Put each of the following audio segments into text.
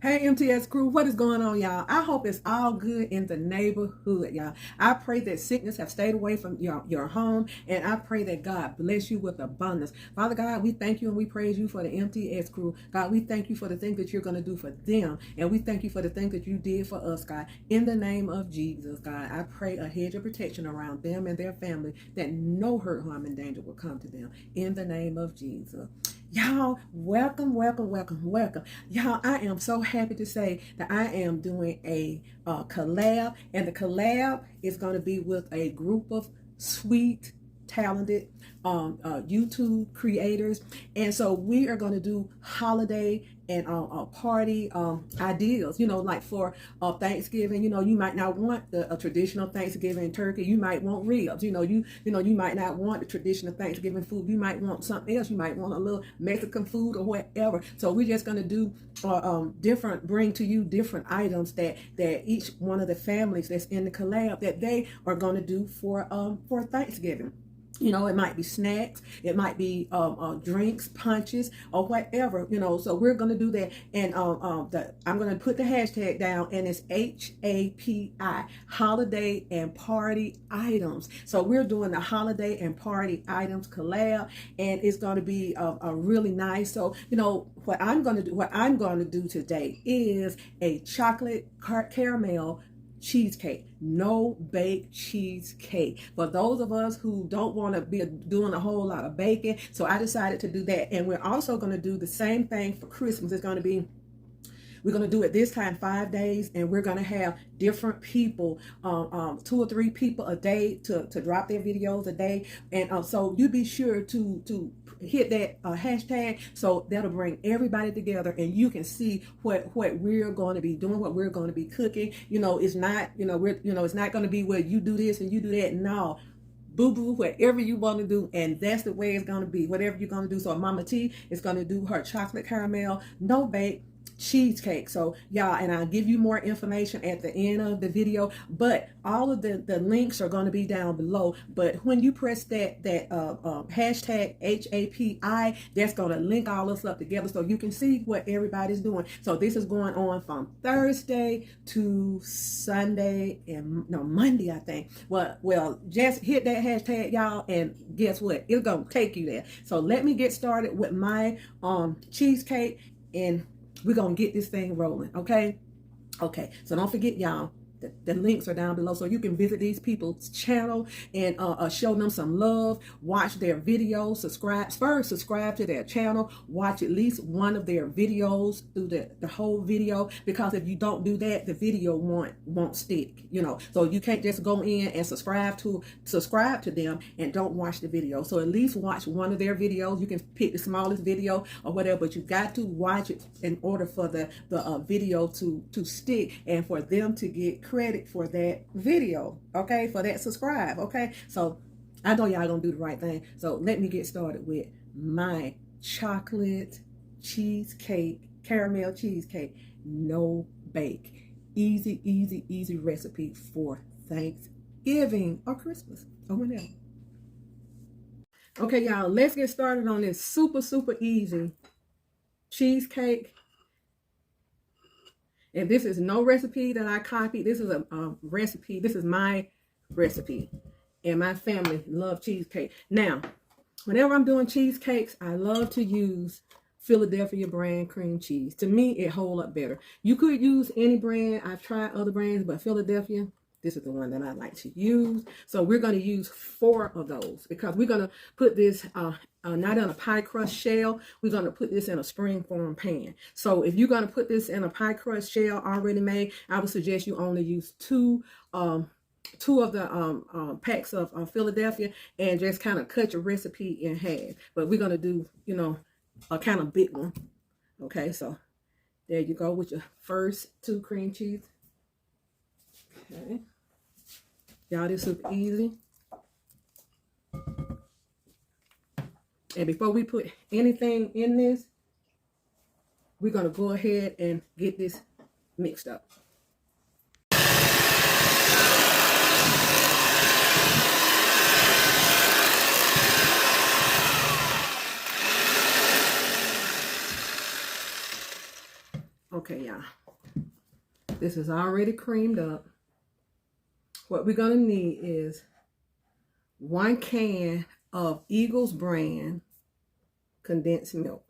Hey MTS crew, what is going on, y'all? I hope it's all good in the neighborhood, y'all. I pray that sickness have stayed away from your home, and I pray that God bless you with abundance. Father God, we thank you and we praise you for the MTS crew. God, we thank you for the things that you're going to do for them, and we thank you for the things that you did for us, God. In the name of Jesus, God, I pray a hedge of protection around them and their family, that no hurt, harm, and danger will come to them. In the name of Jesus. Y'all, welcome. Y'all, I am so happy to say that I am doing a collab, and the collab is going to be with a group of sweet, talented YouTube creators. And so we are going to do holiday and party ideas, like for Thanksgiving. You might not want a traditional Thanksgiving turkey. You might want ribs. You might not want the traditional Thanksgiving food. You might want something else. You might want a little Mexican food or whatever. So we're just going to do bring to you different items that each one of the families that's in the collab that they are going to do for Thanksgiving. It might be snacks, it might be drinks, punches, or whatever, so we're going to do that. And I'm going to put the hashtag down, and it's HAPI, holiday and party items. So we're doing the holiday and party items collab, and it's going to be a really nice. So what I'm going to do today is a chocolate caramel cheesecake, no bake cheesecake, for those of us who don't want to be doing a whole lot of baking. So I decided to do that. And we're also going to do the same thing for Christmas. We're going to do it this time 5 days, and we're going to have different people, 2 or 3 people a day to drop their videos a day. And so you be sure to hit that hashtag, so that'll bring everybody together, and you can see what we're going to be doing, what we're going to be cooking. It's not it's not going to be where you do this and you do that. No, boo-boo, whatever you want to do, and that's the way it's going to be, whatever you're going to do. So Mama T is going to do her chocolate caramel no bake cheesecake. So y'all, and I'll give you more information at the end of the video, but all of the links are going to be down below. But when you press that hashtag HAPI, that's going to link all us up together, so you can see what everybody's doing. So this is going on from Thursday to Sunday and Monday, I think. Well, just hit that hashtag, y'all, and guess what? It's going to take you there. So let me get started with my cheesecake, and we're going to get this thing rolling, okay? Okay, so don't forget, y'all, the links are down below, so you can visit these people's channel and show them some love. Watch their videos, subscribe to their channel, watch at least one of their videos through the whole video, because if you don't do that, the video won't stick, so you can't just go in and subscribe to them and don't watch the video. So at least watch one of their videos. You can pick the smallest video or whatever, but you got to watch it in order for the video to stick, and for them to get credit for that video, okay, for that subscribe, okay? So I know y'all gonna do the right thing. So let me get started with my chocolate cheesecake, caramel cheesecake, no bake. Easy recipe for Thanksgiving or Christmas or whenever. Okay, y'all, let's get started on this super easy cheesecake. And this is no recipe that I copied. This is a recipe. This is my recipe. And my family love cheesecake. Now, whenever I'm doing cheesecakes, I love to use Philadelphia brand cream cheese. To me, it holds up better. You could use any brand. I've tried other brands, but Philadelphia, this is the one that I like to use. So we're going to use 4 of those, because we're going to put this not in a pie crust shell. We're going to put this in a springform pan. So if you're going to put this in a pie crust shell already made, I would suggest you only use 2 of the packs of Philadelphia, and just kind of cut your recipe in half. But we're going to do, a kind of big one. Okay, so there you go with your first 2 cream cheese. Okay, y'all, this is easy. And before we put anything in this, we're going to go ahead and get this mixed up. Okay, y'all. This is already creamed up. What we're going to need is 1 can of Eagles brand condensed milk.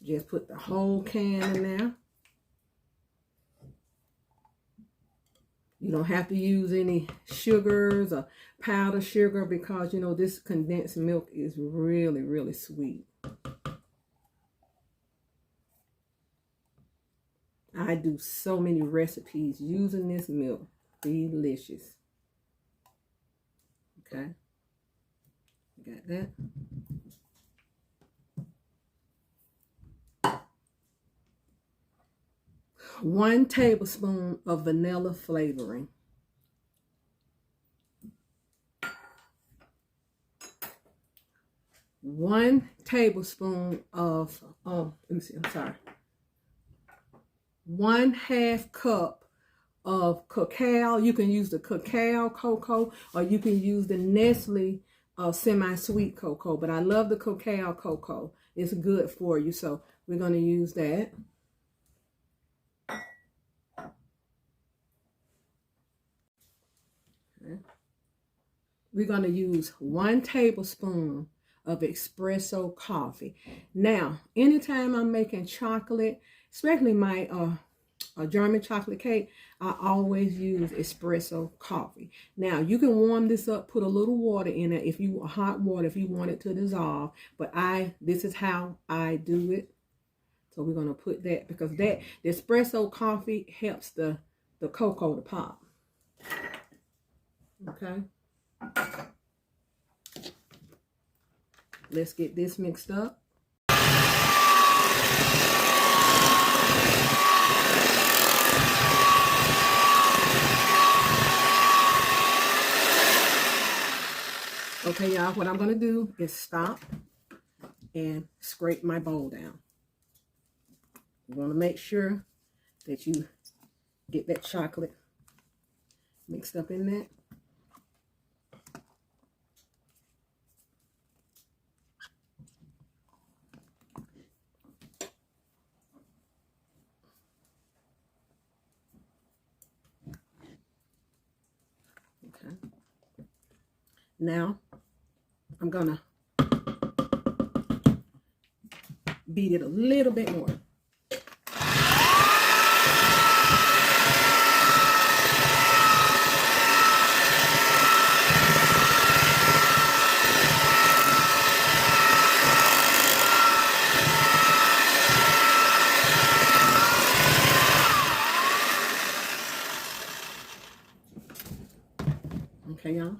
Just put the whole can in there. You don't have to use any sugars or powdered sugar because, you know, this condensed milk is really, really sweet. I do so many recipes using this milk. Delicious. Okay. Got that. One tablespoon of vanilla flavoring. 1 tablespoon of, let me see, I'm sorry. 1/2 cup of cacao. You can use the cacao cocoa, or you can use the Nestle semi-sweet cocoa, but I love the cacao cocoa. It's good for you, so we're going to use that. Okay. We're going to use 1 tablespoon of espresso coffee. Now, anytime I'm making chocolate, especially my German chocolate cake, I always use espresso coffee. Now, you can warm this up, put a little water in it, hot water if you want it to dissolve, but this is how I do it. So we're going to put that, because the espresso coffee helps the cocoa to pop. Okay. Let's get this mixed up. Okay, y'all, what I'm going to do is stop and scrape my bowl down. You want to make sure that you get that chocolate mixed up in that. Okay. Now, I'm going to beat it a little bit more. Okay, y'all.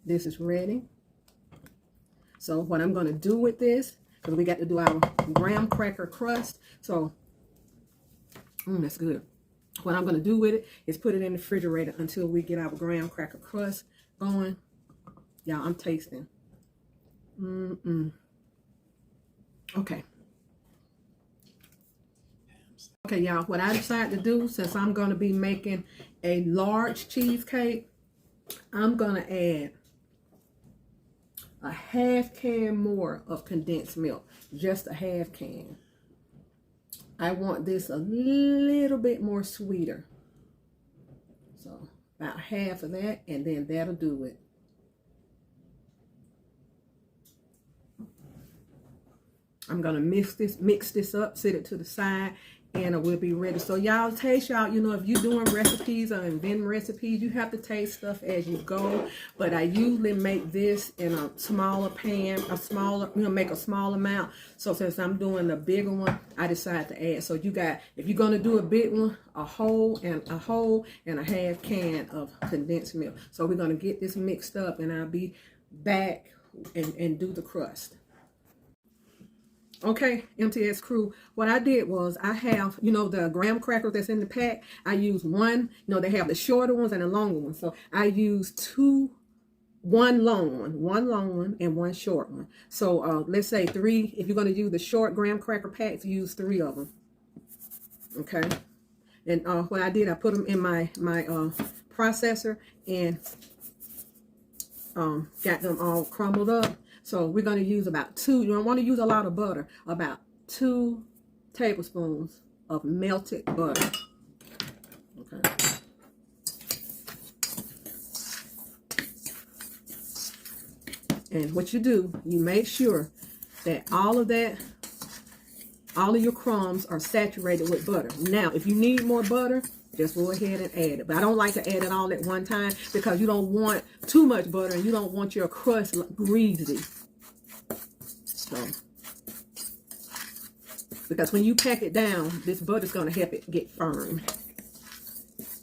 This is ready. So what I'm going to do with this, because we got to do our graham cracker crust. So, that's good. What I'm going to do with it is put it in the refrigerator until we get our graham cracker crust going. Y'all, I'm tasting. Okay. Okay, y'all, what I decided to do, since I'm going to be making a large cheesecake, I'm going to add a 1/2 can more of condensed milk. Just a 1/2 can. I want this a little bit more sweeter. So about 1/2 of that, and then that'll do it. I'm gonna mix this up, set it to the side, and we'll be ready. So y'all taste, y'all, you know, if you're doing recipes or inventing recipes, you have to taste stuff as you go. But I usually make this in a smaller pan, make a small amount. So since I'm doing the bigger one, I decided to add. So you got, if you're gonna do a big one, a whole and a 1/2 can of condensed milk. So we're gonna get this mixed up, and I'll be back and do the crust. Okay, MTS crew, what I did was I have, you know, the graham crackers that's in the pack. I use one, you know, they have the shorter ones and the longer ones. So I use one long one and one short one. So let's say 3, if you're going to use the short graham cracker packs, use 3 of them. Okay. And what I did, I put them in my processor and got them all crumbled up. So we're going to use about 2, you don't want to use a lot of butter, about 2 tablespoons of melted butter. Okay. And what you do, you make sure that all of your crumbs are saturated with butter. Now, if you need more butter, just go ahead and add it. But I don't like to add it all at one time because you don't want too much butter and you don't want your crust greasy. So, because when you pack it down, this butter is going to help it get firm.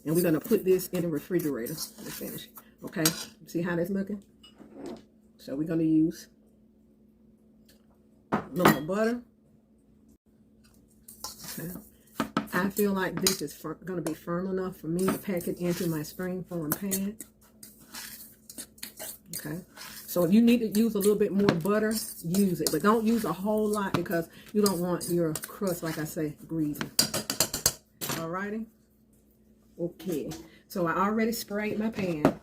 And we're going to put this in the refrigerator to finish. Okay, see how that's looking? So we're going to use a little more butter. Okay. I feel like this is going to be firm enough for me to pack it into my springform pan. Okay. So if you need to use a little bit more butter, use it. But don't use a whole lot because you don't want your crust, like I say, greasy. Alrighty. Okay. So I already sprayed my pan.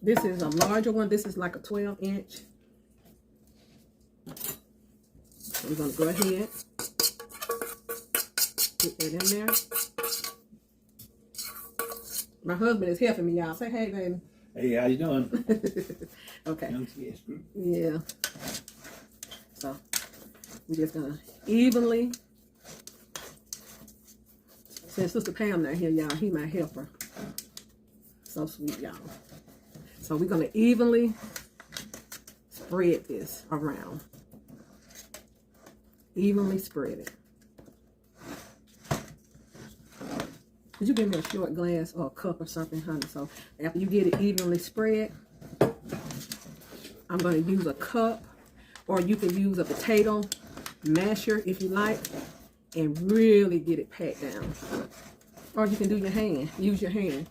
This is a larger one. This is like a 12-inch. So we're going to go ahead. Put that in there. My husband is helping me, y'all. Say hey, baby. Hey, how you doing? Okay. Yeah. So we're just gonna evenly. Since Sister Pam not here, y'all, he my helper. So sweet, y'all. So we're gonna evenly spread this around. Evenly spread it. Could you give me a short glass or a cup or something, honey? So after you get it evenly spread, I'm going to use a cup, or you can use a potato masher if you like, and really get it packed down. Or you can do your hand. Use your hand.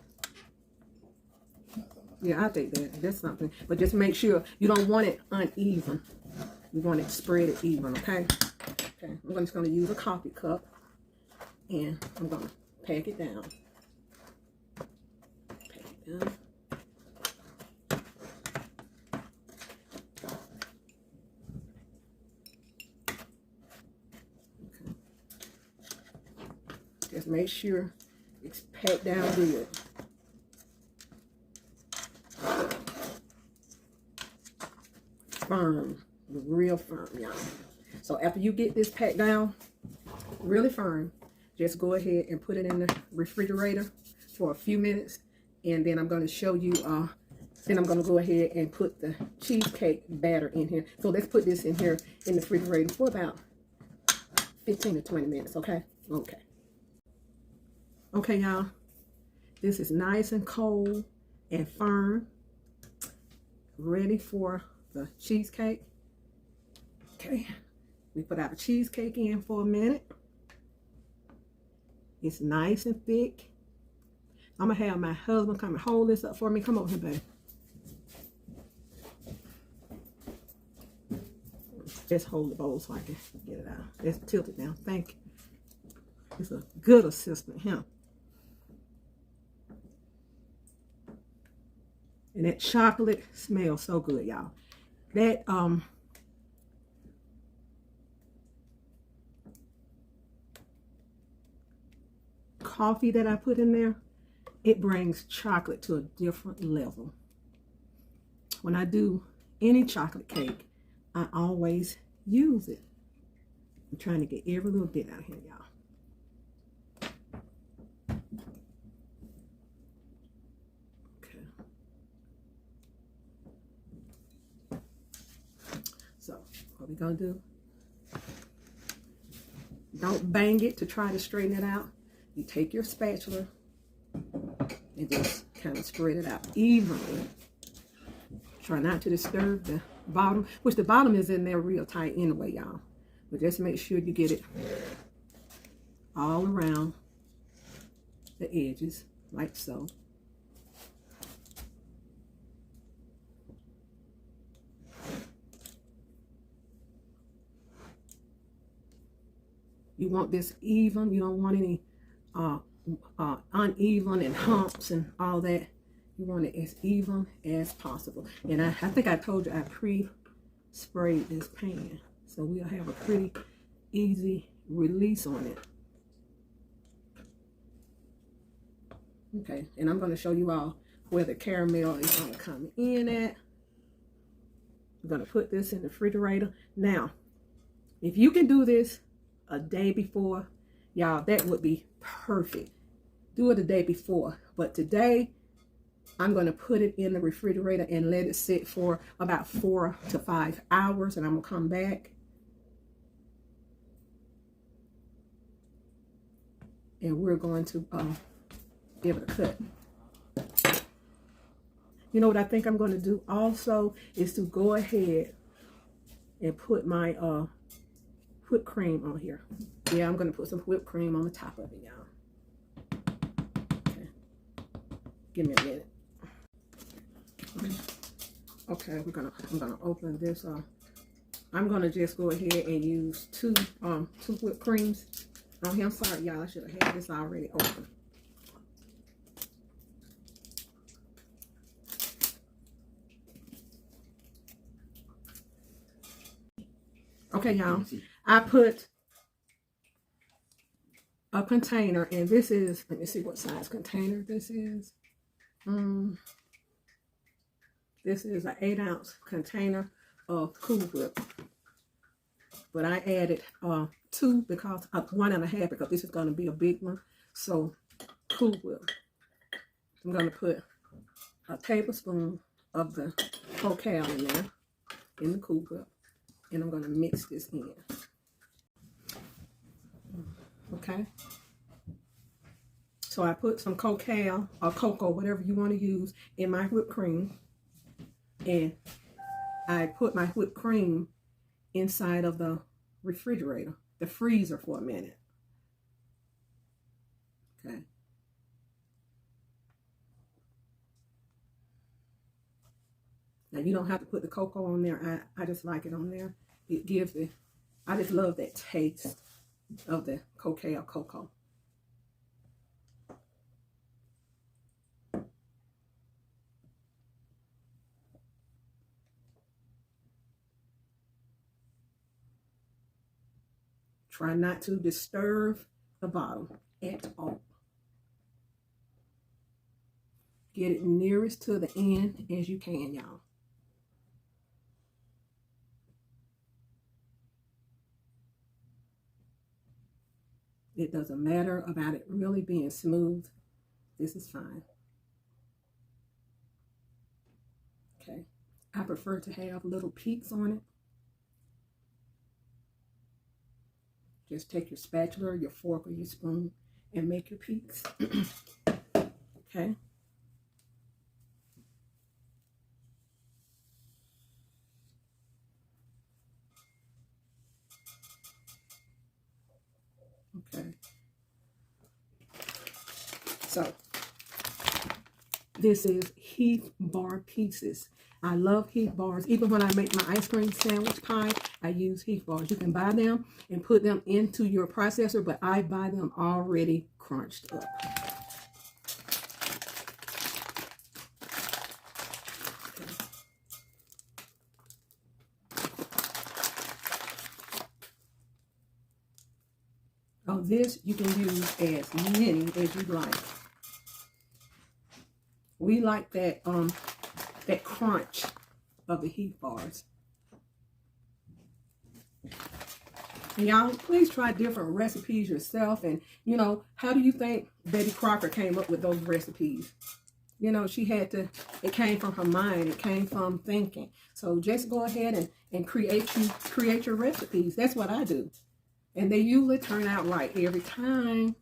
Yeah, I think that's something. But just make sure you don't want it uneven. You want it spread it even, okay? Okay, I'm just going to use a coffee cup, and I'm going to pack it down. Pack it down. Okay. Just make sure it's packed down good. Firm, real firm, y'all. So after you get this packed down really firm, just go ahead and put it in the refrigerator for a few minutes, and then I'm going to show you, then I'm going to go ahead and put the cheesecake batter in here. So let's put this in here in the refrigerator for about 15 to 20 minutes, okay? Okay. Okay, y'all. This is nice and cold and firm, ready for the cheesecake. Okay, we put our cheesecake in for a minute. It's nice and thick. I'm going to have my husband come and hold this up for me. Come over here, baby. Just hold the bowl so I can get it out. Just tilt it down. Thank you. He's a good assistant, him. And that chocolate smells so good, y'all. That, coffee that I put in there, it brings chocolate to a different level. When I do any chocolate cake, I always use it. I'm trying to get every little bit out here, y'all. Okay. So, what we're gonna do, don't bang it to try to straighten it out. You take your spatula and just kind of spread it out evenly. Try not to disturb the bottom, which the bottom is in there real tight anyway, y'all. But just make sure you get it all around the edges, like so. You want this even. You don't want any uneven and humps and all that. You want it as even as possible. And I think I told you I pre-sprayed this pan. So we'll have a pretty easy release on it. Okay, and I'm going to show you all where the caramel is going to come in at. I'm going to put this in the refrigerator. Now, if you can do this a day before, y'all, that would be perfect. Do it a day before. But today, I'm going to put it in the refrigerator and let it sit for about 4 to 5 hours. And I'm going to come back. And we're going to give it a cut. You know what I think I'm going to do also is to go ahead and put my whipped cream on here. Yeah, I'm going to put some whipped cream on the top of it, y'all. Okay. Give me a minute. Okay, I'm gonna open this. I'm gonna just go ahead and use two whipped creams on here. I'm sorry, y'all. I should have had this already open. Okay, y'all. I put a container, and this is, let me see what size container this is. This is an 8-ounce container of Cool Whip. But I added 2 because 1.5 because this is going to be a big one. So Cool Whip. I'm going to put a tablespoon of the Coco in there, in the Cool Whip. And I'm going to mix this in. Okay. So I put some Coco or Coco, whatever you want to use, in my whipped cream. And I put my whipped cream inside of the refrigerator, the freezer for a minute. Okay. Now you don't have to put the cocoa on there. I just like it on there. It gives it, I just love that taste of the cocoa. Try not to disturb the bottom at all. Get it nearest to the end as you can, y'all. It doesn't matter about it really being smooth. This is fine. Okay. I prefer to have little peaks on it. Just take your spatula, your fork, or your spoon and make your peaks. Okay. Okay. So this is Heath bar pieces. I love Heath bars. Even when I make my ice cream sandwich pie, I use Heath bars. You can buy them and put them into your processor, but I buy them already crunched up. Oh, this you can use as many as you like. We like that that crunch of the Heath bars. And y'all, please try different recipes yourself. And, you know, how do you think Betty Crocker came up with those recipes? You know, she had to, it came from her mind. It came from thinking. So just go ahead and create your recipes. That's what I do. And they usually turn out right every time.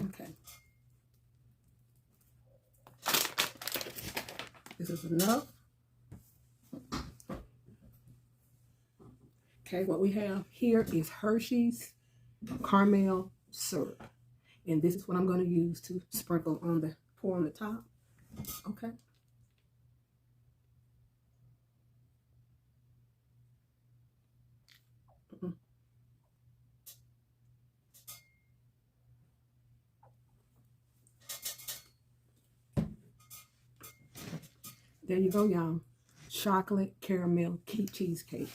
Okay. This is enough. Okay, what we have here is Hershey's caramel syrup. And this is what I'm going to use to sprinkle on the, pour on the top. Okay. There you go, y'all. Chocolate caramel cheesecake.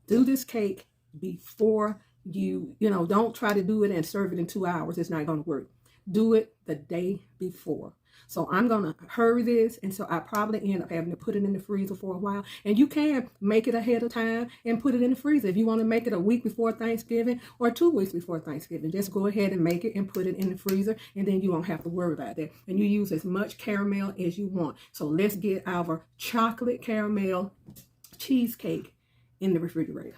Do this cake before don't try to do it and serve it in 2 hours. It's not going to work. Do it the day before. So I'm going to hurry this, and so I probably end up having to put it in the freezer for a while. And you can make it ahead of time and put it in the freezer. If you want to make it a week before Thanksgiving or 2 weeks before Thanksgiving, just go ahead and make it and put it in the freezer, and then you won't have to worry about that. And you use as much caramel as you want. So let's get our chocolate caramel cheesecake in the refrigerator.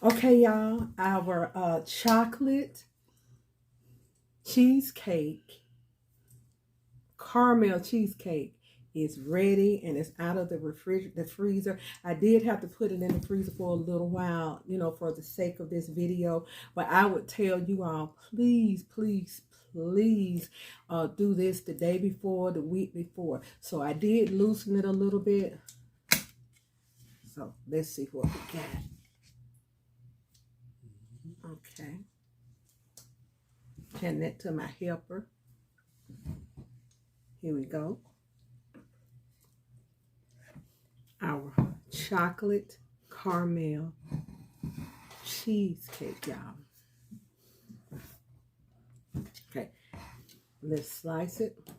Okay, y'all, our chocolate cheesecake, caramel cheesecake is ready, and it's out of the freezer. I did have to put it in the freezer for a little while, for the sake of this video. But I would tell you all, please, please, please do this the day before, the week before. So I did loosen it a little bit. So let's see what we got. Okay. Hand that to my helper. Here we go. Our chocolate caramel cheesecake, y'all. Okay, let's slice it.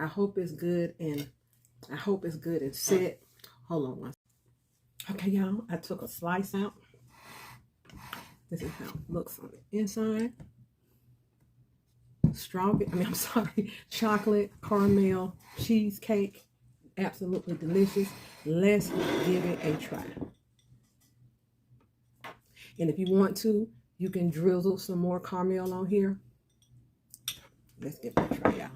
I hope it's good and set. Hold on one. Okay, y'all, I took a slice out. This is how it looks on the inside. Chocolate caramel cheesecake. Absolutely delicious. Let's give it a try. And if you want to, you can drizzle some more caramel on here. Let's give it a try, y'all.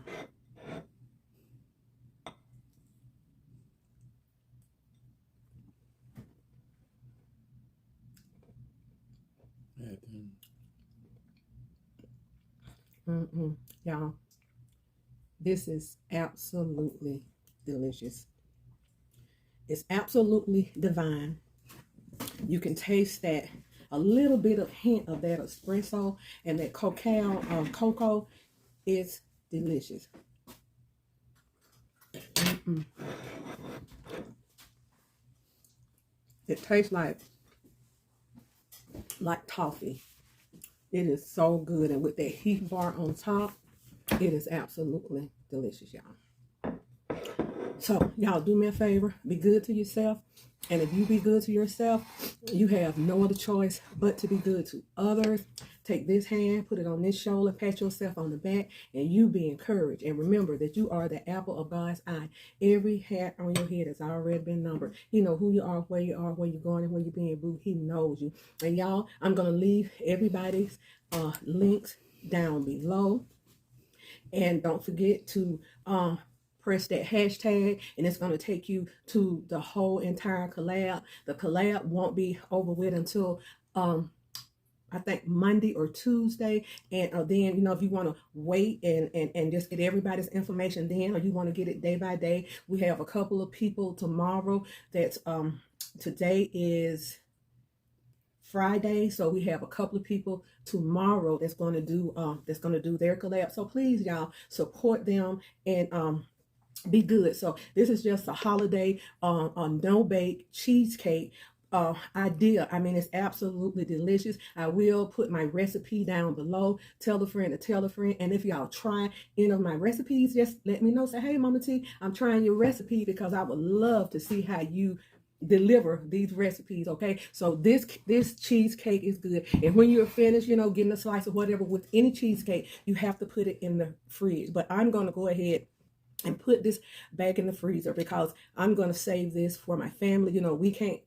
Y'all, this is absolutely delicious. It's absolutely divine. You can taste that, a little bit of hint of that espresso and that cocoa. It's delicious. It tastes like toffee. It is so good, and with that heat bar on top, it is absolutely delicious, y'all. So, y'all, do me a favor. Be good to yourself. And if you be good to yourself, you have no other choice but to be good to others. Take this hand, put it on this shoulder, pat yourself on the back, and you be encouraged. And remember that you are the apple of God's eye. Every hair on your head has already been numbered. You know who you are, where you're going, and where you're being booed. He knows you. And y'all, I'm going to leave everybody's links down below. And don't forget to press that hashtag, and it's going to take you to the whole entire collab. The collab won't be over with until I think Monday or Tuesday. And then, if you want to wait and just get everybody's information then, or you want to get it day by day, we have a couple of people tomorrow. That's today is Friday, so we have a couple of people tomorrow that's going to do their collab. So please, y'all, support them and be good. So this is just a holiday no bake cheesecake idea. I mean, it's absolutely delicious. I will put my recipe down below. Tell a friend to tell a friend. And if y'all try any of my recipes, just let me know. Say, hey, Mama T, I'm trying your recipe, because I would love to see how you deliver these recipes. Okay, so this cheesecake is good, and when you're finished, getting a slice or whatever with any cheesecake, you have to put it in the fridge. But I'm going to go ahead and put this back in the freezer, because I'm going to save this for my family. We can't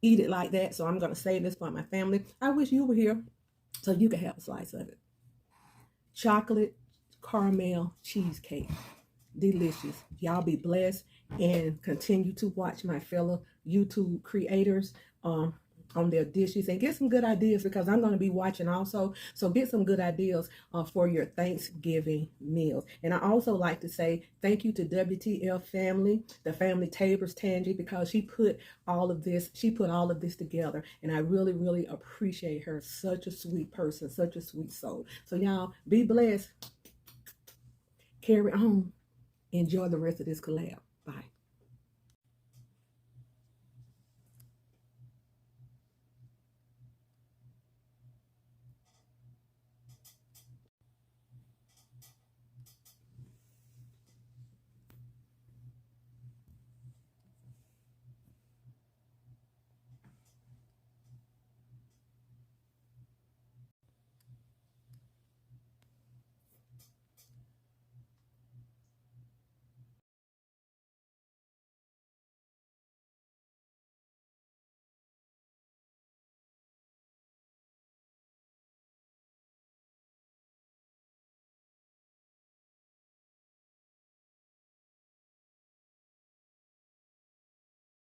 eat it like that, so I'm going to save this for my family. I wish you were here so you could have a slice of it. Chocolate caramel cheesecake. delicious. Y'all be blessed and continue to watch my fellow YouTube creators on their dishes and get some good ideas, because I'm going to be watching also. So get some good ideas for your Thanksgiving meals. And I also like to say thank you to WTF family, the family Tabers Tangi, because she put all of this together, and I really, really appreciate her. Such a sweet person, such a sweet soul. So y'all be blessed. Carry on. Enjoy the rest of this collab.